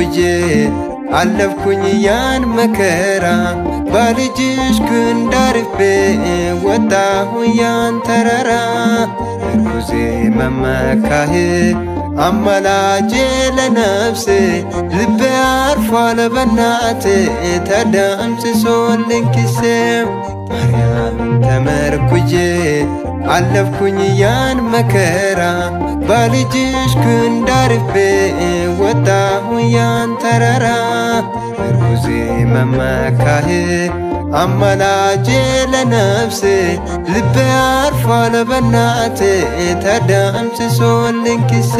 ተመርኩጄ አለፍኩኝ ያን መከራ ባልጅሽ ክንድ አርፌ ወጣሁ ያን ተራራ ምርኩዜ መመካዬ አማላጄ ለነፍሴ ልቤ አርፏል በናቴ ተደምስሶልኝ ኪሴ ማርያምን ተመርኩጄ አለፍኩኝ ያን መከራ ባልጅሽ ክንድ አርፌ ወጣሁ ያን ተራራ ምርኩዜ መመካዬ አማላጄ ለነፍሴ ልቤ አርፏል በናቴ ተደምስሶልኝ ኪሴ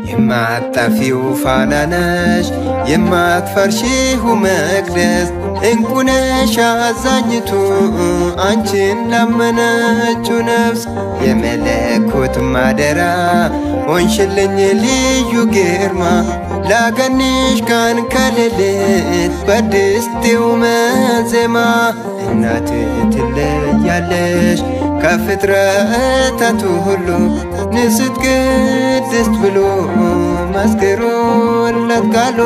የማትጠፊው ፋና ነሽ የማትፈርሺው መቅደስ እንቁ ነሽ አዛኝቱ አንቺን ላመነችው ነፍስ የመለኮት ማደራ ሆንሽልኝ ልዩ ግርማ ላገንሽ ቀን ከሌሊት በድስቴው መዜማ እናት ትለያለሽ ከፍጥረታቱ ሁሉ ንስት ቅድስት ብሎ መስክሮላት ቃሉ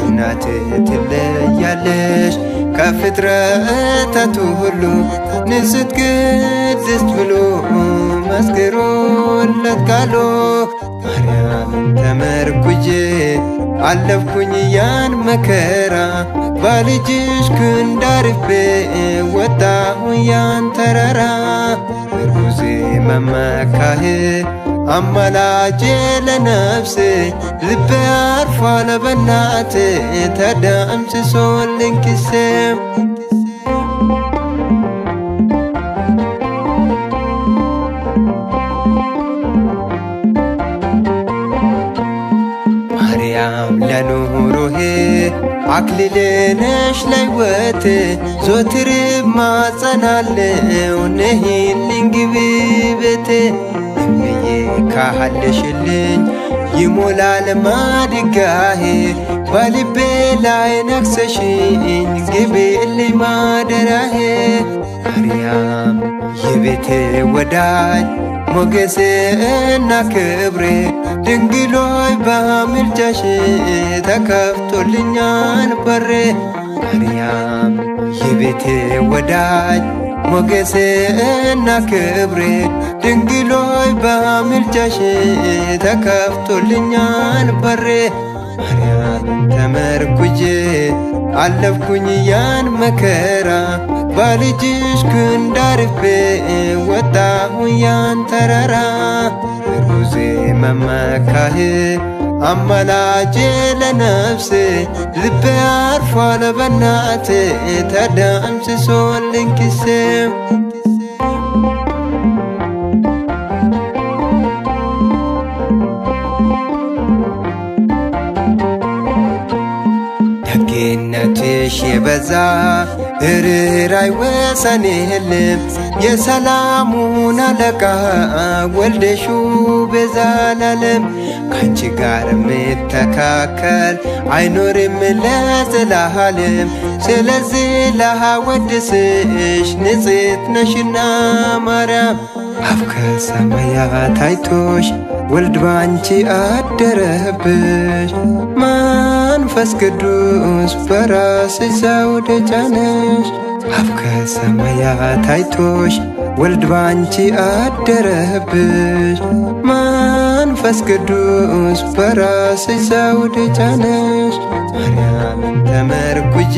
እናት ትለያለሽ ከፍጥረታቱ ሁሉ ንስት ቅድስት ብሎ መስክሮላት ቃሉ ማርያምን ተመርኩጄ አለፍኩኝ ያን መከራ ባልጅሽ ክንድ አርፌ ወጣሁ ያን ተራራ ምርኩዜ መመካዬ አማላጄ ለነፍሴ ልቤ አርፏል በናቴ ተደምስሶልኝ ኪሴ ማርያም ለኑሮዬ አክሊሌ ነሽ ለሕይወቴ ዘወትር እማጸናለሁ ነይልኝ ግቢ ቤቴ እምዬ ካለሽልኝ ይሞላል ማድጋዬ በልቤ ላይ ነግሰሽኝ ግቢልኝ ማደሪያዬ ማርያም የቤቴ ወዳጅ ሞገሴ እና ክብሬ ድንግሎይ በምልጃሽ ተከፍቶልኛል በሬ ማርያም የቤቴ ወዳጅ ሞገሴ እና ክብሬ ድንግሎይ በምልጃሽ ተከፍቶልኛል በሬ ማርያምን ተመርኩጄ አለፍኩኝ ያን መከራ ባልጅሽ ክንድ አርፌ ወጣሁ ያን ተራራ ምርኩዜ መመካዬ አማላጄ ለነፍሴ ልቤ አርፏል በናቴ ተደምስሶልኝ ኪሴ ደግነትሽ የበዛ ርኅራኄ ወሰን የለም የሰላሙን አለቃ ወልደሽው በዘላለም ካንቺ ጋር ምተካከል አይኖርም ለዘላለም ስለዚህ ላወድስሽ ንጽሕት ነሽና ማርያም አብ ከሰማያት አይቶሽ ወልድ ባንቺ አደረብሽ መንፈስ ቅዱስ በራስሽ ዘውድ ጫነሽ አብ ከሰማያት አይቶሽ ወልድ ባንቺ አደረብሽ መንፈስ ቅዱስ በራስሽ ዘውድ ጫነሽ ማርያምን ተመርኩጄ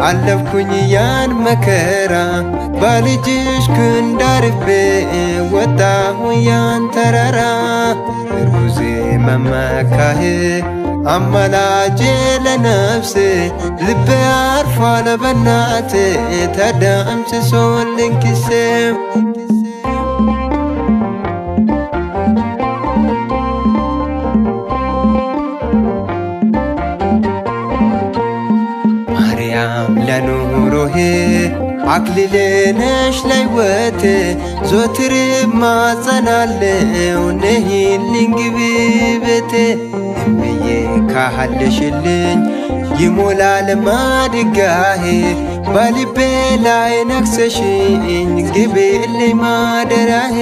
አለፍኩኝ ያን መከራ ባልጅሽ ክንድ አርፌ ወጣሁ ያን ተራራ ምርኩዜ መመካዬ አማላጄ ለነፍሴ ልቤ አርፏል በናቴ ተደምስሶልኝ ኪሴ ማርያም ለኑሮዬ አክሊሌ ነሽ ለሕይወቴ ዘወትር እማጸናለሁ ነይልኝ ግቢ ቤቴ እምዬ ካለሽልኝ ይሞላል ማድጋሄ በልቤ ላይ ነግሰሽኝ ግቢልኝ ማደሪያዬ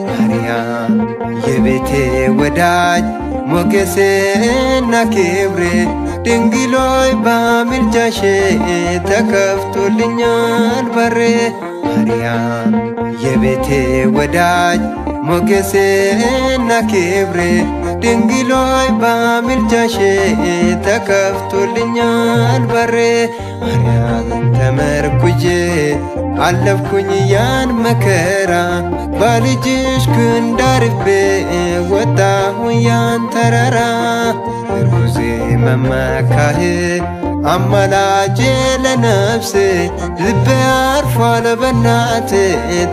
ማርያም የቤቴ ወዳጅ ሞገሴና ክብሬ ድንግሎይ በምልጃሽ ተከፍቶልኛል በሬ ማርያም የቤቴ ወዳጅ ሞገሴና ክብሬ ድንግሎይ በምልጃሽ ተከፍቶልኛል በሬ ማርያም ተመርኩጄ አለፍኩኝ ያን መከራ በልጅሽ ክንድ አርፌ ወጣሁኝ ያን ተራራ ሩዜ መመካሄ አማላጄ ለነፍሴ ልቤ አርፏል በናቴ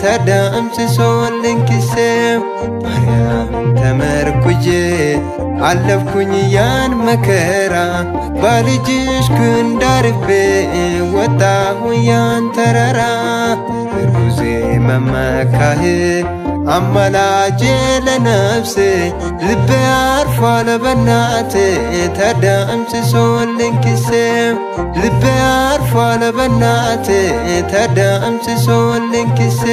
ተደምስሶልኝ ኪሴ ማርያም ተመርኩጄ አለፍኩኝ ያን መከራ በልጅሽ ክንድ አርፌ ወጣሁኝ ያን ተራራ ሩዜ መመካሄ አማላጄ ለነፍሴ ልቤ አርፏል በናቴ ተደምስሶልኝ ኪሴ ልቤ አርፏል በናቴ ተደምስሶልኝ ኪሴ